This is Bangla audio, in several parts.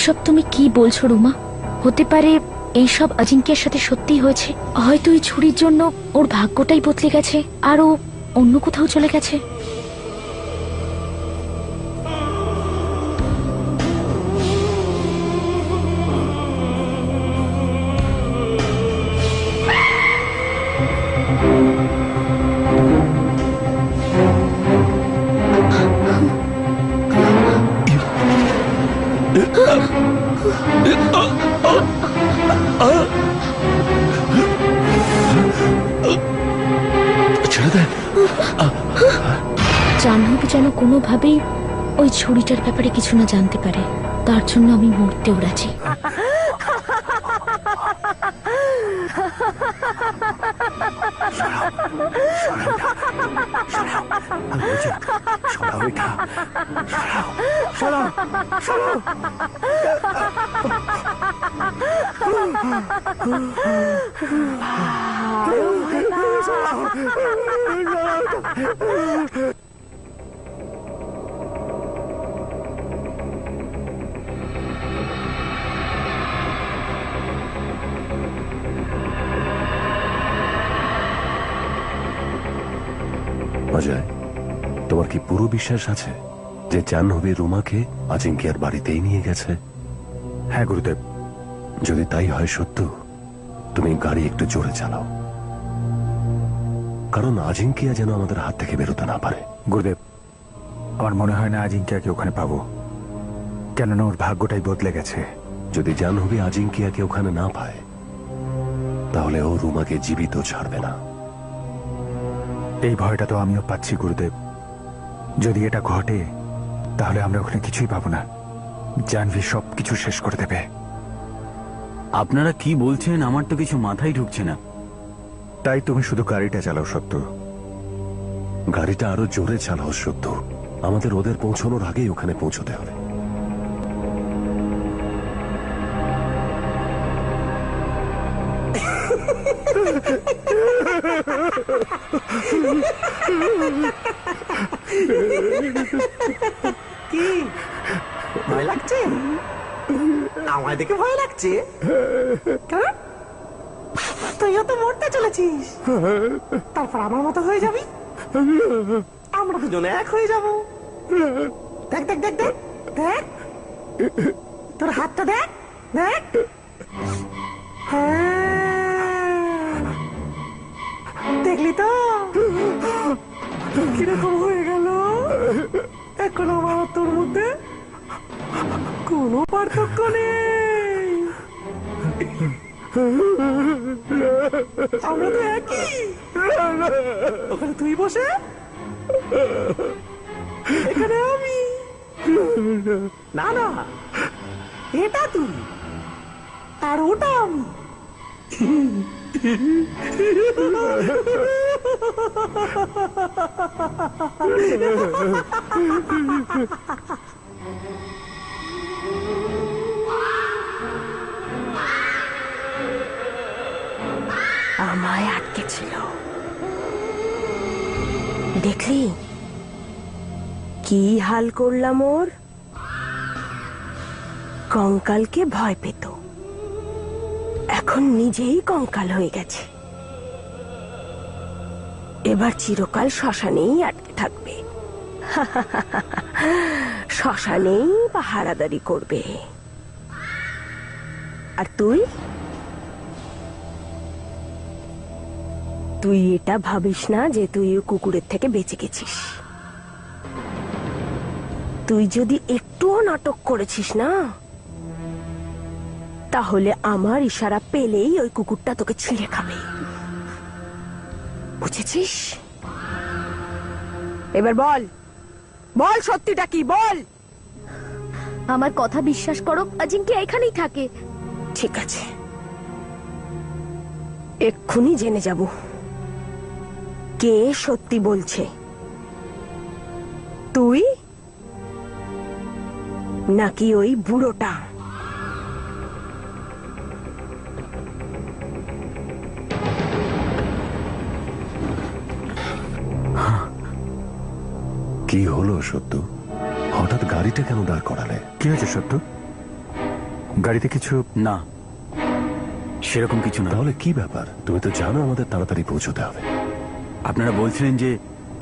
এসব তুমি কি বলছো রুমা? হতে পারে এইসব অজিঙ্ক্যের সাথে সত্যি হয়েছে। হয়তো এই ছুরির জন্য ওর ভাগ্যটাই বদলে গেছে আর ও অন্য কোথাও চলে গেছে। জাহ্নবী যেন কোনোভাবেই ওই ছুরিটার ব্যাপারে কিছু না জানতে পারে, তার জন্য আমি মরতেও রাজি। অজয়, তোমার কি পুরো বিশ্বাস আছে যে জাহ্নবী রুমাকে অজিঙ্ক্যের বাড়িতেই নিয়ে গেছে? হ্যাঁ গুরুদেব। যদি তাই হয় সত্য, তুমি গাড়ি একটু জোরে চালাও, কারণ অজিঙ্ক্য যেন আমাদের হাত থেকে বেরোতে না পারে। গুরুদেব, আমার মনে হয় না অজিঙ্ক্যকে ওখানে পাবো, কেননা ওর ভাগ্যটাই বদলে গেছে। যদি জাহ্নবী অজিঙ্ক্যকে ওখানে না পায়, তাহলে ও রুমাকে জীবিত ছাড়বে না। এই ভয়টা তো আমিও পাচ্ছি গুরুদেব। যদি এটা ঘটে তাহলে আমরা ওখানে কিছুই পাবো না, জাহ্নবী সবকিছু শেষ করে দেবে। আপনারা কি বলছেন আমার তো কিছু মাথায় ঢুকছে না। তাই তুমি শুধু গাড়িটা চালাও সত্য। গাড়িটা আরো জোরে চালাও সত্য, আমাদের ওদের পৌঁছানোর আগেই ওখানে পৌঁছতে হবে। কি ভয় লাগছে? আমায় দেখে ভয় লাগছে? তুইও তো মরতে চলেছিস, তারপর আমার মতো হয়ে যাবি, আমরা দুজনে এক হয়ে যাব। দেখ দেখ দেখ দেখ দেখ, তোর হাতটা দেখ দেখ। দেখলি তো কিরকম হয়ে গেল? এখন আমার তোর মধ্যে কোনো পার্থক্য নেই, আমরা তো একই। ওখানে তুই বসে, এখানে আমি। না না, এটা তুই আর ওটা আমি। আমায় আটকে ছিল, দেখলি কি হাল করলাম ওর? কঙ্কালকে ভয় পেত, এখন নিজেই কঙ্কাল হয়ে গেছে। এবার চিরকাল শ্মশানেই আটকে থাকবে, শ্মশানেই পাহারাদারি করবে। আর তুই তুই এটা ভাবিস না যে তুই কুকুরের থেকে বেঁচে গেছিস। তুই যদি একটুও নাটক করেছিস না, তাহলে আমার ইশারা পেলেই ওই কুকুরটা তোকে ছিঁড়ে খাবে, বুঝেছিস? এবার বল, বল সত্যিটা কি, বল। আমার কথা বিশ্বাস করো, অজিঙ্ক্য এখানেই থাকে। ঠিক আছে, এক্ষুনি জেনে যাব কে সত্যি বলছে, তুই নাকি ওই বুড়োটা। কি হলো সত্য? হঠাৎ গাড়িটা কেন দাঁড় করালে? কি হয়েছে সত্য? গাড়িতে কিছু? না, সেরকম কিছু না। তাহলে কি ব্যাপার? তুমি তো জানো আমাদের তাড়াতাড়ি পৌঁছতে হবে। আপনারা বলছিলেন যে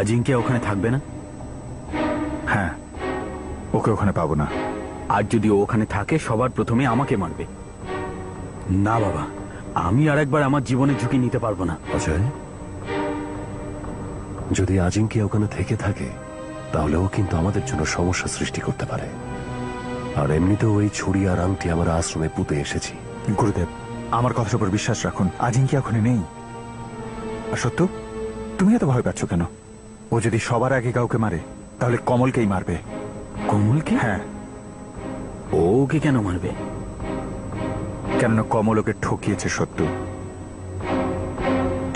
অজিঙ্ক্য ওখানে থাকবে না। হ্যাঁ, ওকে ওখানে পাবো না। আর যদি ও ওখানে থাকে সবার প্রথমে আমাকে মারবে। না বাবা, আমি আরেকবার আমার জীবনের ঝুঁকি নিতে পারবো না। অজয়, যদি আজিঙ্কে ওখানে থেকে থাকে তাহলে ও কিন্তু আমাদের জন্য সমস্যা সৃষ্টি করতে পারে। আর এমনিতেও ওই ছুরি আর আংটি আমরা আশ্রমে পুঁতে এসেছি। গুরুদেব, আমার কথার উপর বিশ্বাস রাখুন, আজিঙ্কি ওখানে নেই। আর সত্য, তুমি এত ভয় পাচ্ছ কেন? ও যদি সবার আগে কাউকে মারে তাহলে কমলকেই মারবে। কমলকে? হ্যাঁ, ও ওকে কেন মারবে? কেননা কমল ওকে ঠকিয়েছে সত্য।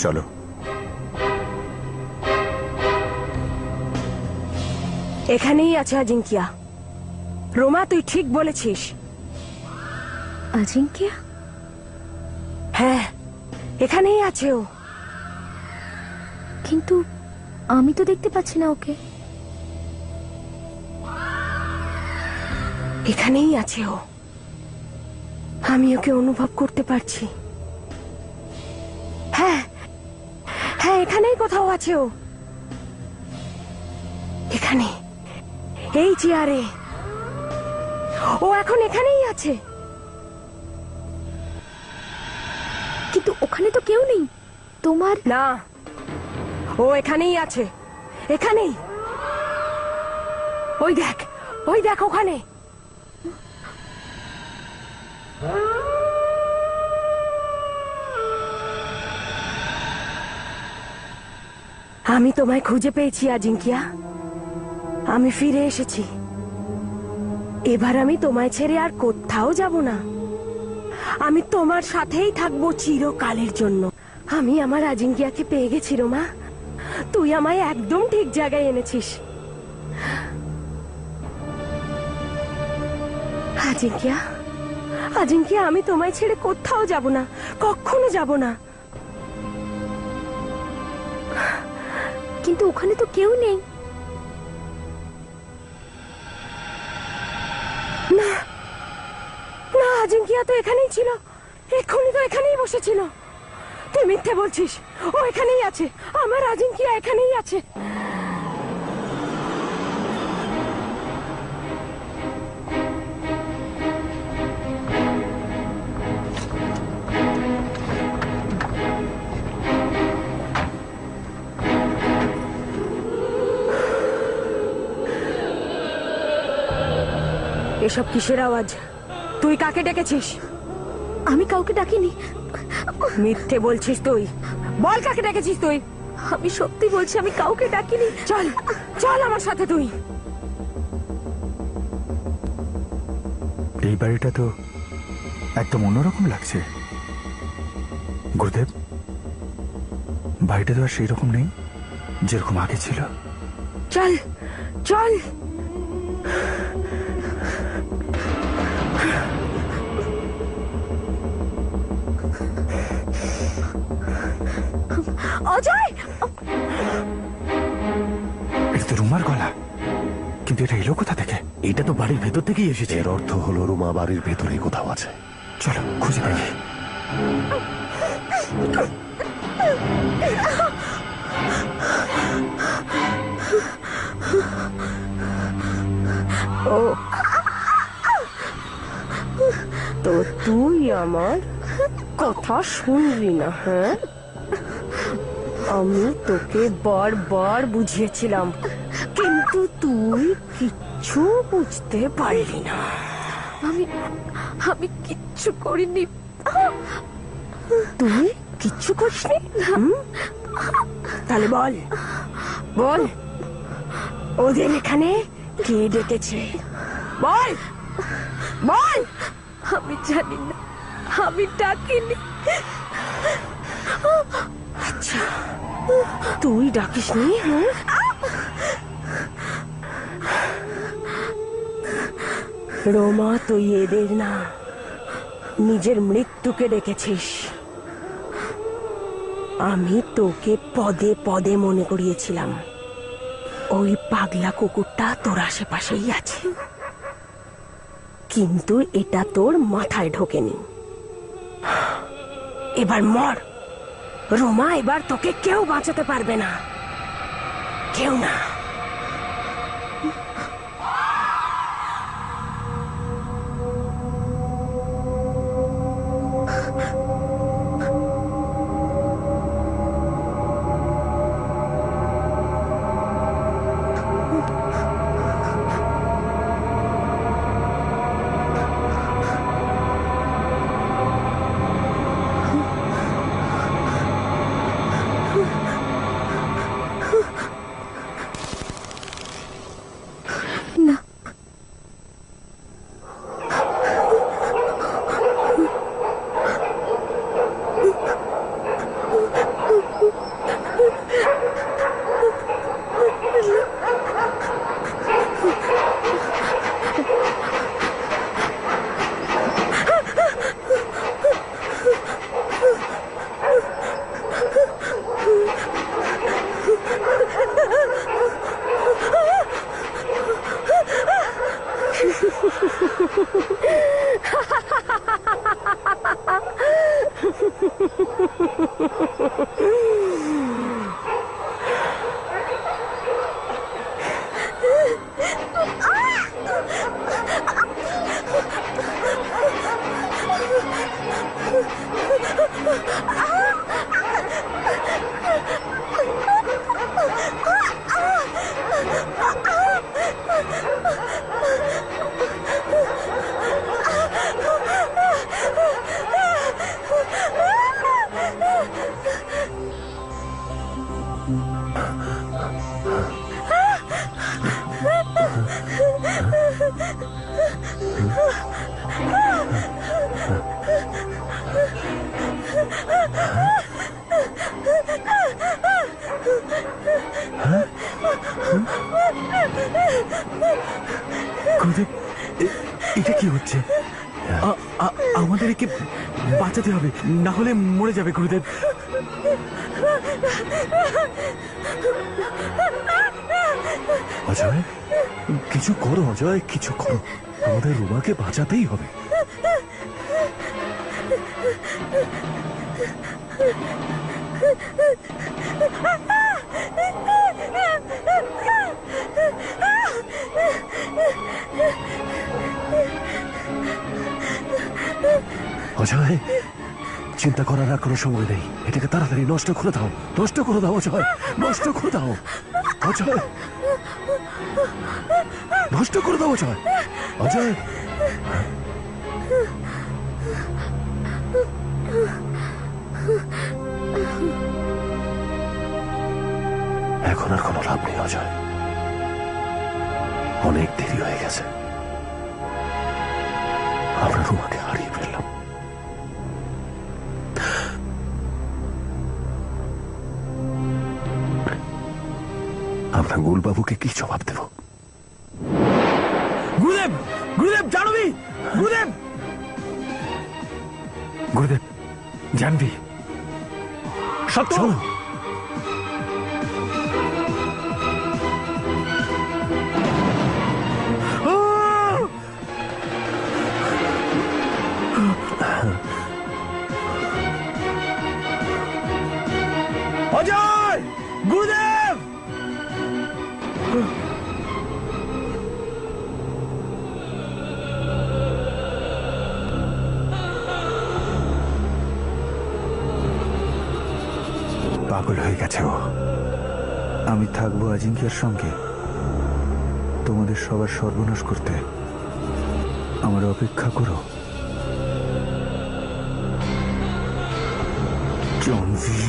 চলো। এখানেই আছে আজিঙ্কিয়া। রোমা, তুই ঠিক বলেছিস। আজিঙ্কিয়া? হ্যাঁ, এখানেই আছে ও। কিন্তু আমি তো দেখতে পাচ্ছি না ওকে। এখানেই আছে ও। আমি ওকে অনুভব করতে পারছি। হ্যাঁ হ্যাঁ, এখানেই কোথাও আছে ও। এখানে, এই চেয়ারে। ও এখন এখানেই আছে। কিন্তু ওখানে তো কেউ নেই। তোমার না, ও এখানেই আছে। এখানেই। ওই দেখ, ওই দেখ ওখানে। আমি তোমায় খুঁজে পেয়েছি আজিঙ্কিয়া। আমি ফিরে এসেছি। এবার আমি তোমায় ছেড়ে আর কোথাও যাব না। আমি তোমার সাথেই থাকবো চিরকালের জন্য। আমি আমার আজিঙ্কিয়াকে পেয়ে গেছি রোমা। তুই আমায় একদম ঠিক জায়গায় এনেছিস। আজিঙ্কিয়া, আজিঙ্কিয়া, আমি তোমায় ছেড়ে কোথাও যাব না, কখনো যাব না। কিন্তু ওখানে তো কেউ নেই। না না, আজিঙ্কিয়া তো এখানেই ছিল। এক্ষুনি তো এখানেই বসেছিল। তুই মিথ্যে বলছিস। ও এখানেই আছে। আমার আজিঙ্কিয়া এখানেই আছে। এসব কিসের আওয়াজ? তুই কাকে ডেকেছিস? আমি কাউকে ডাকিনি। মিথ্যে বলছিস তুই। বল কাকে ডেকেছিস তুই। আমি সত্যি বলছি, আমি কাউকে ডাকিনি। চল, চল আমার সাথে তুই। এই বাড়িটা তো একদম অন্যরকম লাগছে। গুরুদেব, বাড়িটা তো আর সেই রকম নেই যেরকম আগে ছিল। চল, চল। অজয়! এটা তো রুমার গলা, কিন্তু এটা এলো কোথা থেকে? এটা তো বাড়ির ভেতর থেকেই এসেছে। এর অর্থ হলো রুমা বাড়ির ভেতরেই কোথাও আছে। চলো খুঁজে দেখি। ও, তো তুই আমার কথা শুনলি না? হ্যাঁ, আমি তোকে বারবার বুঝিয়েছিলাম, কিন্তু তুই কিচ্ছু বুঝতে পারলি না। আমি কিচ্ছু করিনি। তুই কিচ্ছু করিসনি? তাহলে বল, বল, ওদের এখানে কে ডেকেছে? বল, বল। আমি জানি না, আমি ডাকিনি। আচ্ছা, তুই ডাকিসনি? রোমা, তুই এদের না, নিজের মৃত্যুকে ডেকেছিস। আমি তোকে পদে পদে মনে করিয়েছিলাম ওই পাগলা কুকুরটা তোর আশেপাশেই আছে। কিন্তু এটা তোর মাথায় ঢোকেনি। এবার মর রোমা, এবার তোকে কেউ বাঁচাতে পারবে না, কেউ না। গুরুদেব, এটা কি হচ্ছে? আমাদের একে বাঁচাতে হবে, না হলে মরে যাবে গুরুদেব। অজয়, কিছু করো অজয়, কিছু করো, আমাদের রুমাকে বাঁচাতেই হবে। অজয়, চিন্তা করার আর কোনো সময় নেই, এটাকে তাড়াতাড়ি নষ্ট করে দাও, নষ্ট করে দাও অজয়, নষ্ট করে দাও অজয়, নষ্ট করে দাও অজয়, অজয়। এখন আর কোনো লাভ নেই অজয়, অনেক দেরি হয়ে গেছে, আমরা রুমাকে হারিয়ে ফেললাম। আমরা গুলবাবুকে কি জবাব দেব? গুরুদেব, গুরুদেব, জানবি, গুরুদেব, গুরুদেব, জানবি, সত্য। অজয়, গুরুদেব, পাগল হয়ে গেছে ও। আমি থাকবো আজিঙ্ক্যের সঙ্গে তোমাদের সবার সর্বনাশ করতে, আমার অপেক্ষা করো। জনভি,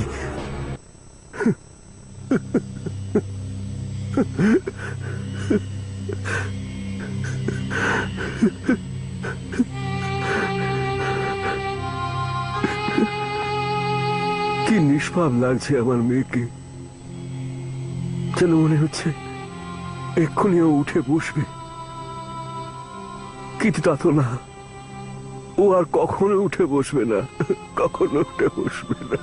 কি নিষ্পাপ লাগছে আমার মেয়েকে, যেন মনে হচ্ছে এক্ষুনি ও উঠে বসবে, কিন্তু তা তো না, ও আর কখনো উঠে বসবে না, কখনো উঠে বসবে না।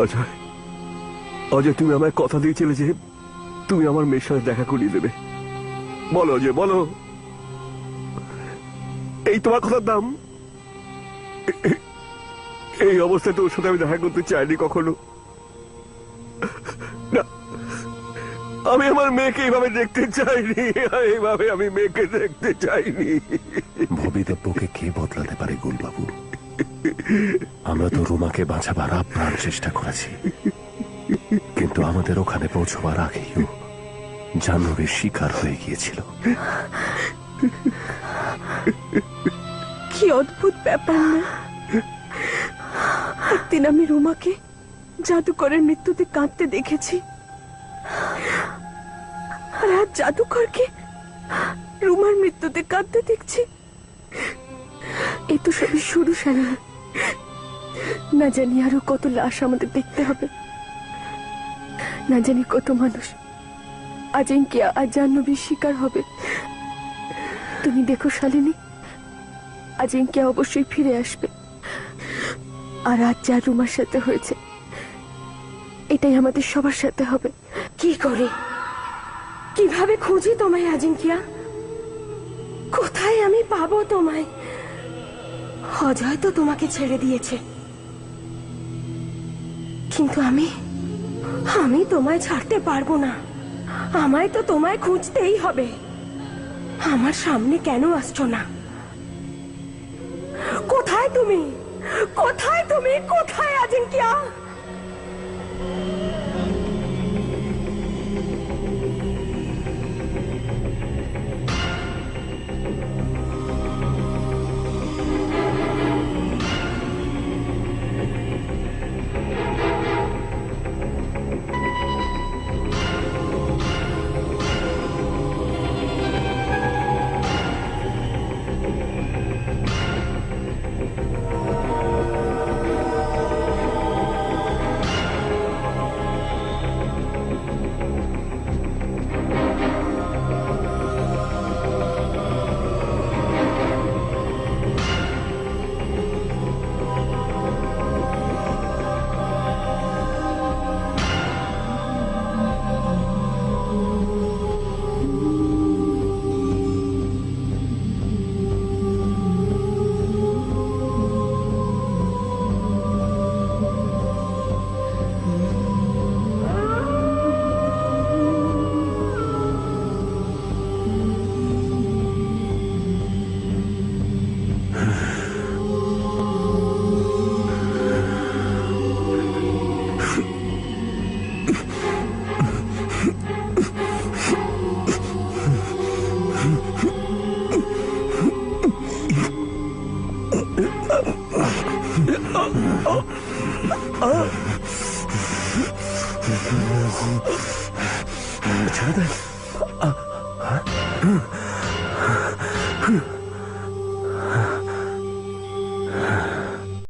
অজয়, অজয়, তুমি আমায় কথা দিয়েছিলে যে তুমি আমার মেয়ের সাথে দেখা করিয়ে দেবে, বলো যে বলো, এই তোমার কথার দাম? এই অবস্থায় তোর সাথে আমি দেখা করতে চাইনি কখনো। না, আমি আমার মেয়েকে এইভাবে দেখতে চাইনি, এইভাবে আমি মেয়েকে দেখতে চাইনি। ভবিতব্যকে কে বদলাতে পারে গুলবাবু? আমরা তো রুমাকে বাঁচাবার আপ্রাণ চেষ্টা করেছি, কিন্তু আমাদের ওখানে পৌঁছবার আগেই জাহ্নবীর শিকার হয়ে গিয়েছিল। কি অদ্ভুত ব্যাপার না? একদিন আমি রুমাকে জাদুকরের মৃত্যুতে কাঁদতে দেখেছি, আর আজ জাদুকরকে রুমার মৃত্যুতে কাঁদতে দেখছি। এ তো সবই শুরু, শালিনী। না জানি আরো কত লাশ আমাদের দেখতে হবে, না জানি কত মানুষ আজিঙ্কিয়া আর জাহ্নবীর শিকার হবে। তুমি দেখো শালিনী, আজিঙ্কিয়া অবশ্যই ফিরে আসবে, আর আজ যা রুমার সাথে হয়েছে এটাই আমাদের সবার সাথে হবে। কি করে, কিভাবে খুঁজি তোমায় আজিঙ্কিয়া? কোথায় আমি পাবো তোমায়? অজয় তো তোমাকে ছেড়ে দিয়েছে, কিন্তু আমি তোমায় ছাড়তে পারবো না। আমায় তো তোমায় খুঁজতেই হবে। আমার সামনে কেন আসছো না? কোথায় তুমি? কোথায় তুমি? কোথায় আজিঙ্কিয়া? ছেড়ে দেন।